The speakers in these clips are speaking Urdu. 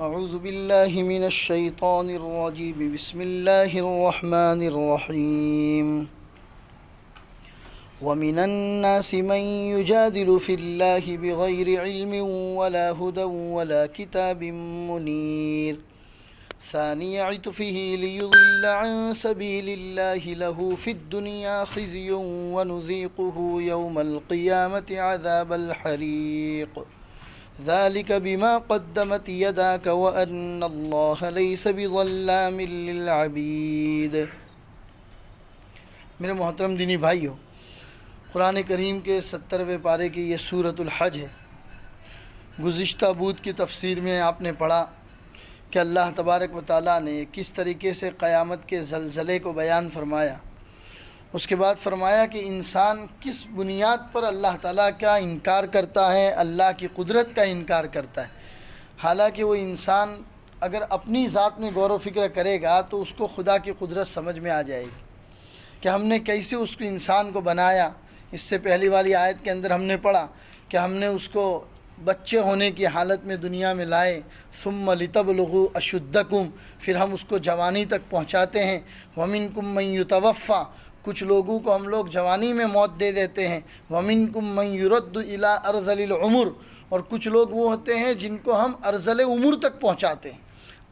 اعوذ باللہ من الشیطان الرجیم بسم اللہ الرحمن الرحیم ومن الناس من يجادل في الله بغير علم ولا هدى ولا كتاب منير ثاني عطفه ليضل عن سبيل الله له في الدنيا خزي ونذيقه يوم القيامة عذاب الحريق ذلك بما قدمت يداك وأن الله ليس بظلام للعبيد۔ میرے محترم دینی بھائیو، قرآن کریم کے 70ویں پارے کی یہ سورۃ الحج ہے۔ گزشتہ بدھ کی تفسیر میں آپ نے پڑھا کہ اللہ تبارک و تعالیٰ نے کس طریقے سے قیامت کے زلزلے کو بیان فرمایا۔ اس کے بعد فرمایا کہ انسان کس بنیاد پر اللہ تعالیٰ کا انکار کرتا ہے، اللہ کی قدرت کا انکار کرتا ہے۔ حالانکہ وہ انسان اگر اپنی ذات میں غور و فکر کرے گا تو اس کو خدا کی قدرت سمجھ میں آ جائے گی کہ ہم نے کیسے اس کو انسان کو بنایا۔ اس سے پہلی والی آیت کے اندر ہم نے پڑھا کہ ہم نے اس کو بچے ہونے کی حالت میں دنیا میں لائے، ثم لتبلغوا اشدکم، پھر ہم اس کو جوانی تک پہنچاتے ہیں۔ ومنکم من یتوفی، کچھ لوگوں کو ہم لوگ جوانی میں موت دے دیتے ہیں۔ ومنکم من یرد الی ارذل العمر، اور کچھ لوگ وہ ہوتے ہیں جن کو ہم ارذل عمر تک پہنچاتے ہیں،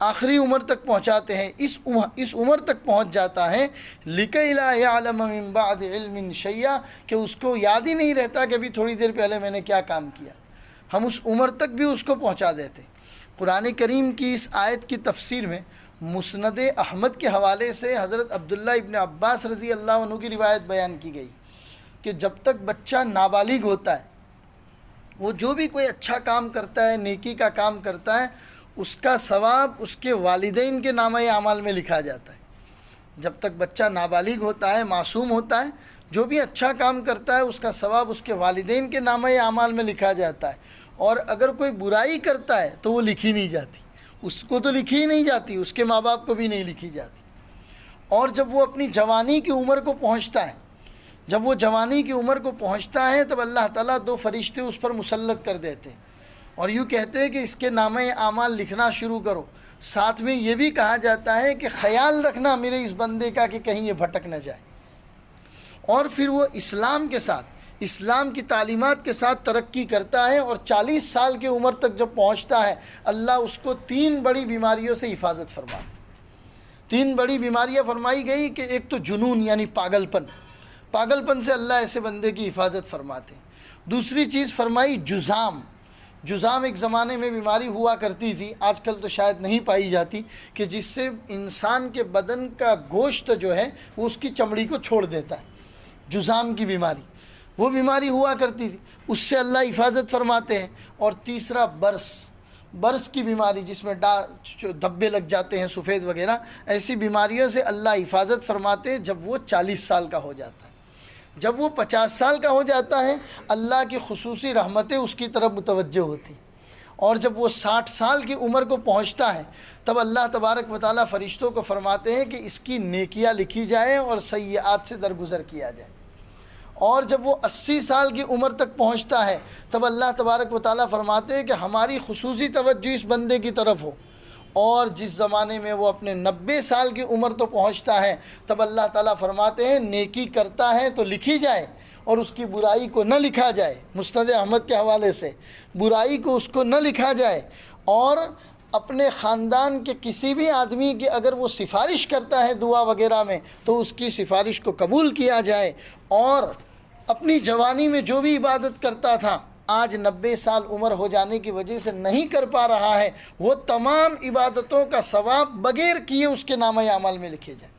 آخری عمر تک پہنچاتے ہیں۔ اس عمر تک پہنچ جاتا ہے لکی لا یعلم من بعد علم شیئا، کہ اس کو یاد ہی نہیں رہتا کہ ابھی تھوڑی دیر پہلے میں نے کیا کام کیا۔ ہم اس عمر تک بھی اس کو پہنچا دیتے۔ قرآن کریم کی اس آیت کی تفسیر میں مسند احمد کے حوالے سے حضرت عبداللہ ابن عباس رضی اللہ عنہ کی روایت بیان کی گئی کہ جب تک بچہ نابالغ ہوتا ہے، وہ جو بھی کوئی اچھا کام کرتا ہے، نیکی کا کام کرتا ہے، اس کا ثواب اس کے والدین کے نامہ اعمال میں لکھا جاتا ہے۔ جب تک بچہ نابالغ ہوتا ہے، معصوم ہوتا ہے، جو بھی اچھا کام کرتا ہے اس کا ثواب اس کے والدین کے نامہ اعمال میں لکھا جاتا ہے، اور اگر کوئی برائی کرتا ہے تو وہ لکھی نہیں جاتی، اس کو تو لکھی ہی نہیں جاتی، اس کے ماں باپ کو بھی نہیں لکھی جاتی۔ اور جب وہ اپنی جوانی کی عمر کو پہنچتا ہے، جب وہ جوانی کی عمر کو پہنچتا ہے تب اللہ تعالیٰ 2 فرشتے اس پر مسلط کر دیتے اور یوں کہتے ہیں کہ اس کے نامہ اعمال لکھنا شروع کرو۔ ساتھ میں یہ بھی کہا جاتا ہے کہ خیال رکھنا میرے اس بندے کا کہ کہیں یہ بھٹک نہ جائے۔ اور پھر وہ اسلام کے ساتھ، اسلام کی تعلیمات کے ساتھ ترقی کرتا ہے، اور 40 سال کی عمر تک جب پہنچتا ہے اللہ اس کو 3 بڑی بیماریوں سے حفاظت فرماتا ہے۔ 3 بڑی بیماریاں فرمائی گئی کہ ایک تو جنون یعنی پاگل پن سے اللہ ایسے بندے کی حفاظت فرماتے ہیں۔ دوسری چیز فرمائی جزام ایک زمانے میں بیماری ہوا کرتی تھی، آج کل تو شاید نہیں پائی جاتی، کہ جس سے انسان کے بدن کا گوشت جو ہے وہ اس کی چمڑی کو چھوڑ دیتا ہے، جزام کی بیماری، وہ بیماری ہوا کرتی تھی، اس سے اللہ حفاظت فرماتے ہیں۔ اور تیسرا برس کی بیماری، جس میں دھبے لگ جاتے ہیں سفید وغیرہ، ایسی بیماریوں سے اللہ حفاظت فرماتے ہیں جب وہ 40 سال کا ہو جاتا ہے۔ جب وہ 50 سال کا ہو جاتا ہے اللہ کی خصوصی رحمتیں اس کی طرف متوجہ ہوتی، اور جب وہ 60 سال کی عمر کو پہنچتا ہے تب اللہ تبارک و تعالیٰ فرشتوں کو فرماتے ہیں کہ اس کی نیکیاں لکھی جائیں اور سیئات سے درگزر کیا جائے۔ اور جب وہ 80 سال کی عمر تک پہنچتا ہے تب اللہ تبارک و تعالیٰ فرماتے ہیں کہ ہماری خصوصی توجہ اس بندے کی طرف ہو۔ اور جس زمانے میں وہ اپنے 90 سال کی عمر تو پہنچتا ہے تب اللہ تعالیٰ فرماتے ہیں نیکی کرتا ہے تو لکھی جائے اور اس کی برائی کو نہ لکھا جائے۔ مسند احمد کے حوالے سے برائی کو اس کو نہ لکھا جائے، اور اپنے خاندان کے کسی بھی آدمی کی اگر وہ سفارش کرتا ہے دعا وغیرہ میں تو اس کی سفارش کو قبول کیا جائے۔ اور اپنی جوانی میں جو بھی عبادت کرتا تھا آج 90 سال عمر ہو جانے کی وجہ سے نہیں کر پا رہا ہے، وہ تمام عبادتوں کا ثواب بغیر کیے اس کے نامہ اعمال میں لکھے جائیں۔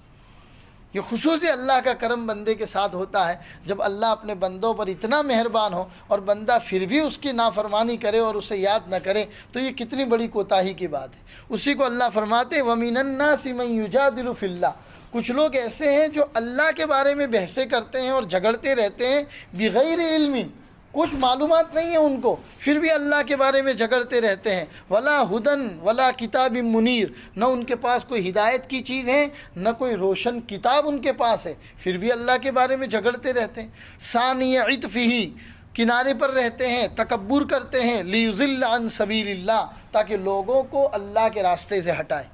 یہ خصوصی اللہ کا کرم بندے کے ساتھ ہوتا ہے جب اللہ اپنے بندوں پر اتنا مہربان ہو اور بندہ پھر بھی اس کی نافرمانی کرے اور اسے یاد نہ کرے تو یہ کتنی بڑی کوتاہی کی بات ہے۔ اسی کو اللہ فرماتے وَمِنَ النَّاسِ مَن يُجَادِلُ فِي اللَّهِ، کچھ لوگ ایسے ہیں جو اللہ کے بارے میں بحثیں کرتے ہیں اور جھگڑتے رہتے ہیں بغیر علم، کچھ معلومات نہیں ہے ان کو، پھر بھی اللہ کے بارے میں جھگڑتے رہتے ہیں۔ ولا ہدن ولا کتاب منیر، نہ ان کے پاس کوئی ہدایت کی چیز ہے نہ کوئی روشن کتاب ان کے پاس ہے، پھر بھی اللہ کے بارے میں جھگڑتے رہتے ہیں۔ ثانی عطفہ، کنارے پر رہتے ہیں، تکبر کرتے ہیں، لیضل عن سبیل اللہ، تاکہ لوگوں کو اللہ کے راستے سے ہٹائے۔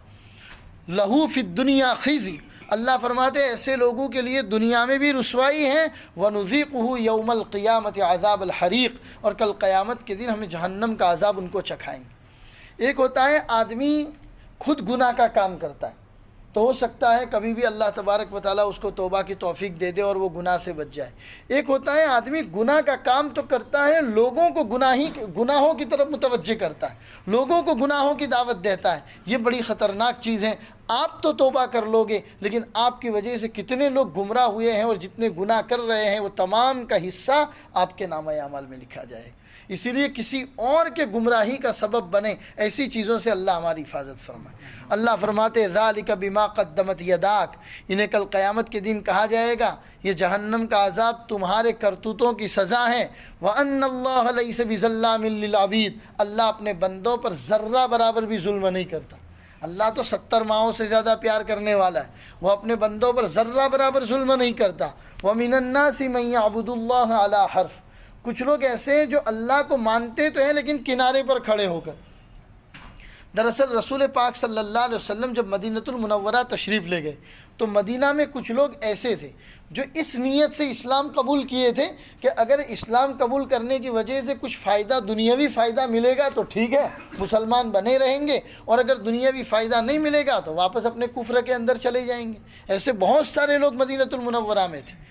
لہو فی الدنیا خزی، اللہ فرماتے ہیں ایسے لوگوں کے لیے دنیا میں بھی رسوائی ہے، وَنُذِيقُهُ يَوْمَ الْقِيَامَةِ عَذَابَ الْحَرِيقِ، اور کل قیامت کے دن ہمیں جہنم کا عذاب ان کو چکھائیں گے۔ ایک ہوتا ہے آدمی خود گناہ کا کام کرتا ہے، تو ہو سکتا ہے کبھی بھی اللہ تبارک و تعالیٰ اس کو توبہ کی توفیق دے دے اور وہ گناہ سے بچ جائے۔ ایک ہوتا ہے آدمی گناہ کا کام تو کرتا ہے، لوگوں کو گناہوں کی طرف متوجہ کرتا ہے، لوگوں کو گناہوں کی دعوت دیتا ہے۔ یہ بڑی خطرناک چیز ہے۔ آپ تو توبہ کر لو گے، لیکن آپ کی وجہ سے کتنے لوگ گمراہ ہوئے ہیں، اور جتنے گناہ کر رہے ہیں وہ تمام کا حصہ آپ کے نامہ اعمال میں لکھا جائے گا۔ اسی لیے کسی اور کے گمراہی کا سبب بنے ایسی چیزوں سے اللہ ہماری حفاظت فرمائے۔ اللہ فرماتے ذالک بما قدمت یداک، انہیں کل قیامت کے دن کہا جائے گا یہ جہنم کا عذاب تمہارے کرتوتوں کی سزا ہے۔ وَأَنَّ اللَّهَ لَيْسَ بِظَلَّامٍ لِّلْعَبِيدِ، اللہ اپنے بندوں پر ذرہ برابر بھی ظلم نہیں کرتا۔ اللہ تو 70 ماہوں سے زیادہ پیار کرنے والا ہے، وہ اپنے بندوں پر ذرہ برابر ظلم نہیں کرتا۔ وَمِنَ النَّاسِ مَن يَعْبُدُ اللَّهَ عَلَى حَرْفٍ، کچھ لوگ ایسے ہیں جو اللہ کو مانتے تو ہیں لیکن کنارے پر کھڑے ہو کر۔ دراصل رسول پاک صلی اللہ علیہ وسلم جب مدینۃ المنورہ تشریف لے گئے تو مدینہ میں کچھ لوگ ایسے تھے جو اس نیت سے اسلام قبول کیے تھے کہ اگر اسلام قبول کرنے کی وجہ سے کچھ فائدہ، دنیاوی فائدہ ملے گا تو ٹھیک ہے، مسلمان بنے رہیں گے، اور اگر دنیاوی فائدہ نہیں ملے گا تو واپس اپنے کفر کے اندر چلے جائیں گے۔ ایسے بہت سارے لوگ مدینۃ المنورہ میں تھے۔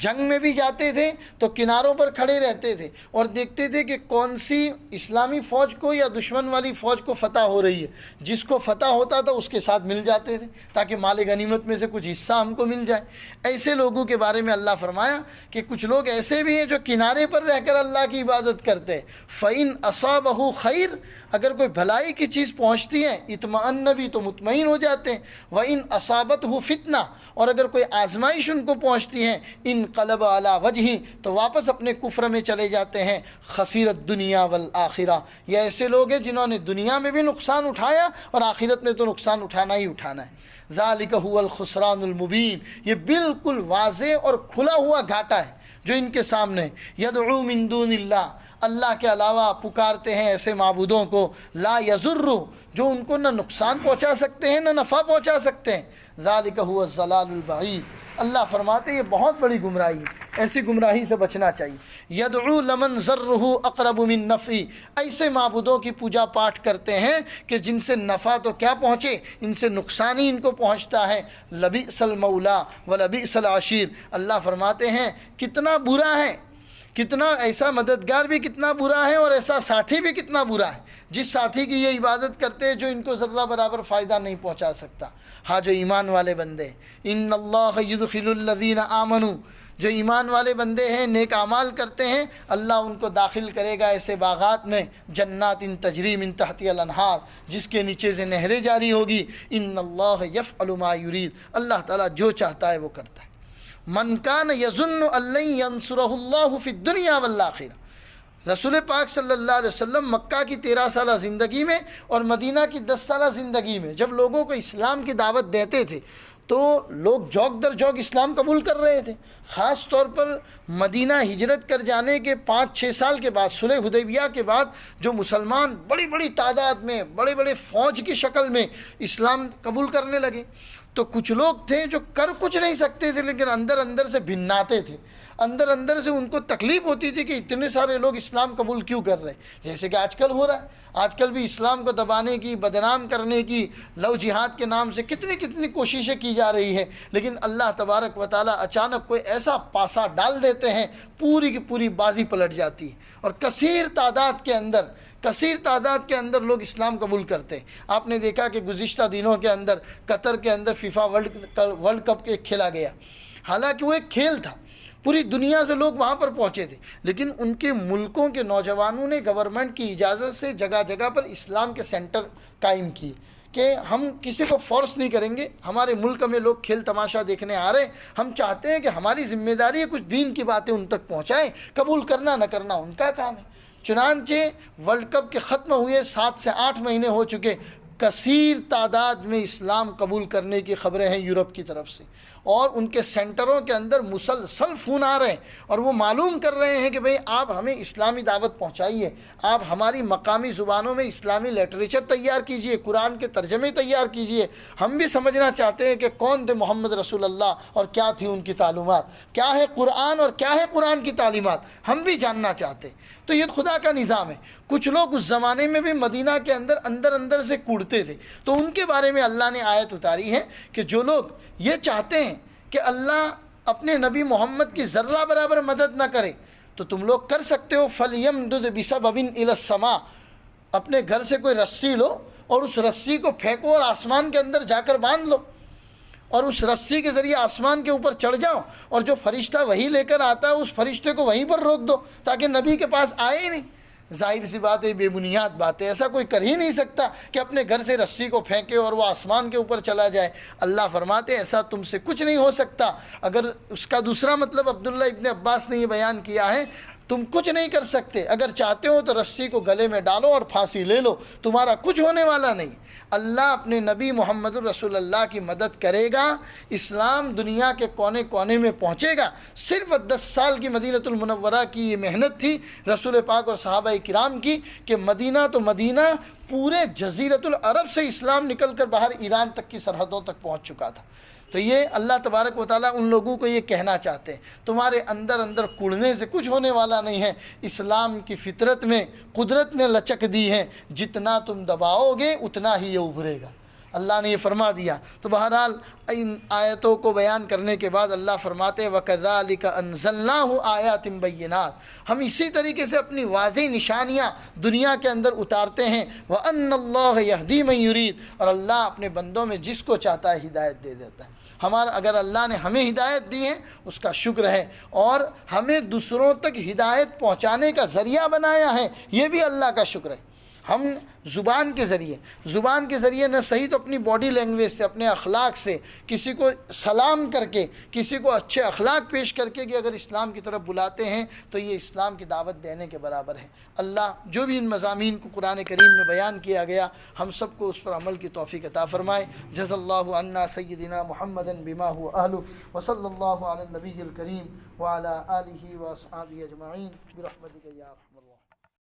جنگ میں بھی جاتے تھے تو کناروں پر کھڑے رہتے تھے اور دیکھتے تھے کہ کون سی اسلامی فوج کو یا دشمن والی فوج کو فتح ہو رہی ہے، جس کو فتح ہوتا تھا اس کے ساتھ مل جاتے تھے تاکہ مال غنیمت میں سے کچھ حصہ ہم کو مل جائے۔ ایسے لوگوں کے بارے میں اللہ فرمایا کہ کچھ لوگ ایسے بھی ہیں جو کنارے پر رہ کر اللہ کی عبادت کرتے ہیں۔ فَإِنْ أَصَابَهُ خَيْرٌ، اگر کوئی بھلائی کی چیز پہنچتی ہے اطمئن بھی تو مطمئن ہو جاتے ہیں۔ وَإِنْ أَصَابَتْهُ فِتْنَةٌ، اور اگر کوئی آزمائش ان کو پہنچتی ہے انقلب علی وجہہ، تو واپس اپنے کفر میں چلے جاتے ہیں۔ خسیرت دنیا والآخرہ، یہ ایسے لوگ ہیں جنہوں نے دنیا میں بھی نقصان اٹھایا اور آخرت میں تو نقصان اٹھانا ہی اٹھانا ہے۔ ذالک هو الخسران المبین، یہ بالکل واضح اور کھلا ہوا گھاٹا ہے جو ان کے سامنے۔ یدعو من دون اللہ، اللہ کے علاوہ پکارتے ہیں ایسے معبودوں کو، لا یضر، جو ان کو نہ نقصان پہنچا سکتے ہیں نہ نفع پہنچا سکتے ہیں۔ ذالک هو الضلال البعید، اللہ فرماتے ہیں یہ بہت بڑی گمراہی ہے، ایسی گمراہی سے بچنا چاہیے۔ یدعو لمن ضرہ اقرب من نفع، ایسے معبودوں کی پوجا پاٹ کرتے ہیں کہ جن سے نفع تو کیا پہنچے، ان سے نقصان ہی ان کو پہنچتا ہے۔ لبئس المولا ولبئس العشیر، اللہ فرماتے ہیں کتنا برا ہے، کتنا ایسا مددگار بھی کتنا برا ہے، اور ایسا ساتھی بھی کتنا برا ہے جس ساتھی کی یہ عبادت کرتے ہیں جو ان کو ذرہ برابر فائدہ نہیں پہنچا سکتا۔ ہاں جو ایمان والے بندے، ان اللہ یدخل الذین آمنوا، جو ایمان والے بندے ہیں نیک اعمال کرتے ہیں، اللہ ان کو داخل کرے گا ایسے باغات میں، جنات تجری من تحتها الانہار، جس کے نیچے سے نہریں جاری ہوگی۔ ان اللہ یفعل ما یرید، اللہ تعالیٰ جو چاہتا ہے وہ کرتا ہے۔ من کان یظن ان لن ینصرہ اللہ فی الدنیا والآخرہ، رسول پاک صلی اللہ علیہ وسلم مکہ کی 13 سالہ زندگی میں اور مدینہ کی 10 سالہ زندگی میں جب لوگوں کو اسلام کی دعوت دیتے تھے تو لوگ جوک در جوک اسلام قبول کر رہے تھے۔ خاص طور پر مدینہ ہجرت کر جانے کے 5-6 سال کے بعد، صلح حدیبیہ کے بعد، جو مسلمان بڑی بڑی تعداد میں بڑے بڑے فوج کی شکل میں اسلام قبول کرنے لگے، تو کچھ لوگ تھے جو کر کچھ نہیں سکتے تھے لیکن اندر اندر سے بھناتے تھے، اندر اندر سے ان کو تکلیف ہوتی تھی کہ اتنے سارے لوگ اسلام قبول کیوں کر رہے ہیں، جیسے کہ آج کل ہو رہا ہے۔ آج کل بھی اسلام کو دبانے کی، بدنام کرنے کی، لو جہاد کے نام سے کتنی کوششیں کی جا رہی ہیں، لیکن اللہ تبارک و تعالیٰ اچانک کوئی ایسا پاسا ڈال دیتے ہیں، پوری کی پوری بازی پلٹ جاتی ہے، اور کثیر تعداد کے اندر لوگ اسلام قبول کرتے ہیں۔ آپ نے دیکھا کہ گزشتہ دنوں کے اندر قطر کے اندر فیفا ورلڈ کپ کھیلا گیا، حالانکہ وہ ایک کھیل تھا، پوری دنیا سے لوگ وہاں پر پہنچے تھے، لیکن ان کے ملکوں کے نوجوانوں نے گورنمنٹ کی اجازت سے جگہ جگہ پر اسلام کے سینٹر قائم کیے کہ ہم کسی کو فورس نہیں کریں گے، ہمارے ملک میں لوگ کھیل تماشا دیکھنے آ رہے ہیں، ہم چاہتے ہیں کہ ہماری ذمہ داری ہے کچھ دین کی باتیں ان تک پہنچائیں، قبول کرنا نہ کرنا ان کا کام ہے۔ چنانچہ ورلڈ کپ کے ختم ہوئے 7 سے 8 مہینے ہو چکے، کثیر تعداد میں اسلام قبول کرنے کی خبریں ہیں یورپ کی طرف سے، اور ان کے سینٹروں کے اندر مسلسل فون آ رہے ہیں اور وہ معلوم کر رہے ہیں کہ بھئی آپ ہمیں اسلامی دعوت پہنچائیے، آپ ہماری مقامی زبانوں میں اسلامی لٹریچر تیار کیجئے، قرآن کے ترجمے تیار کیجئے، ہم بھی سمجھنا چاہتے ہیں کہ کون تھے محمد رسول اللہ اور کیا تھی ان کی تعلیمات، کیا ہے قرآن اور کیا ہے قرآن کی تعلیمات، ہم بھی جاننا چاہتے ہیں۔ تو یہ خدا کا نظام ہے۔ کچھ لوگ اس زمانے میں بھی مدینہ کے اندر سے کوڑتے تھے، تو ان کے بارے میں اللہ نے آیت اتاری ہے کہ جو لوگ یہ چاہتے ہیں کہ اللہ اپنے نبی محمد کی ذرہ برابر مدد نہ کرے تو تم لوگ کر سکتے ہو، فَلْيَمْدُدْ بِسَبَبٍ إِلَى السَّمَاءِ، اپنے گھر سے کوئی رسی لو اور اس رسی کو پھینکو اور آسمان کے اندر جا کر باندھ لو، اور اس رسی کے ذریعے آسمان کے اوپر چڑھ جاؤ، اور جو فرشتہ وہی لے کر آتا ہے اس فرشتے کو وہیں پر روک دو تاکہ نبی کے پاس آئے ہی نہیں۔ ظاہر سی بات ہے، بے بنیاد بات ہے، ایسا کوئی کر ہی نہیں سکتا کہ اپنے گھر سے رسی کو پھینکے اور وہ آسمان کے اوپر چلا جائے۔ اللہ فرماتے ایسا تم سے کچھ نہیں ہو سکتا۔ اگر اس کا دوسرا مطلب عبداللہ ابن عباس نے یہ بیان کیا ہے، تم کچھ نہیں کر سکتے، اگر چاہتے ہو تو رسی کو گلے میں ڈالو اور پھانسی لے لو، تمہارا کچھ ہونے والا نہیں۔ اللہ اپنے نبی محمد رسول اللہ کی مدد کرے گا، اسلام دنیا کے کونے کونے میں پہنچے گا۔ صرف 10 سال کی مدینہ المنورہ کی یہ محنت تھی رسول پاک اور صحابہ کرام کی کہ مدینہ تو مدینہ، پورے جزیرۃ العرب سے اسلام نکل کر باہر ایران تک کی سرحدوں تک پہنچ چکا تھا۔ تو یہ اللہ تبارک و تعالیٰ ان لوگوں کو یہ کہنا چاہتے ہیں، تمہارے اندر کوڑنے سے کچھ ہونے والا نہیں ہے۔ اسلام کی فطرت میں قدرت نے لچک دی ہے، جتنا تم دباؤ گے اتنا ہی یہ ابھرے گا، اللہ نے یہ فرما دیا۔ تو بہرحال ان آیتوں کو بیان کرنے کے بعد اللہ فرماتے وَكَذَلِكَ أَنزَلْنَاهُ آيَاتٍ بَيِّنَاتٍ، ہم اسی طریقے سے اپنی واضح نشانیاں دنیا کے اندر اتارتے ہیں۔ وَأَنَّ اللَّهَ يَهْدِي مَن يُرِيدُ، اور اللہ اپنے بندوں میں جس کو چاہتا ہے ہدایت دے دیتا ہے۔ اگر اللہ نے ہمیں ہدایت دی ہے اس کا شکر ہے، اور ہمیں دوسروں تک ہدایت پہنچانے کا ذریعہ بنایا ہے، یہ بھی اللہ کا شکر ہے۔ ہم زبان کے ذریعے نہ صحیح تو اپنی باڈی لینگویج سے، اپنے اخلاق سے، کسی کو سلام کر کے، کسی کو اچھے اخلاق پیش کر کے کہ اگر اسلام کی طرف بلاتے ہیں تو یہ اسلام کی دعوت دینے کے برابر ہے۔ اللہ جو بھی ان مضامین کو قرآن کریم میں بیان کیا گیا، ہم سب کو اس پر عمل کی توفیق عطا فرمائے۔ جزا اللہ عنا سیدنا محمد بما هو اہلہ، وصلی اللہ علی النبی الکریم وعلی آلہ واصحابہ اجمعین برحمتک یا رحمن۔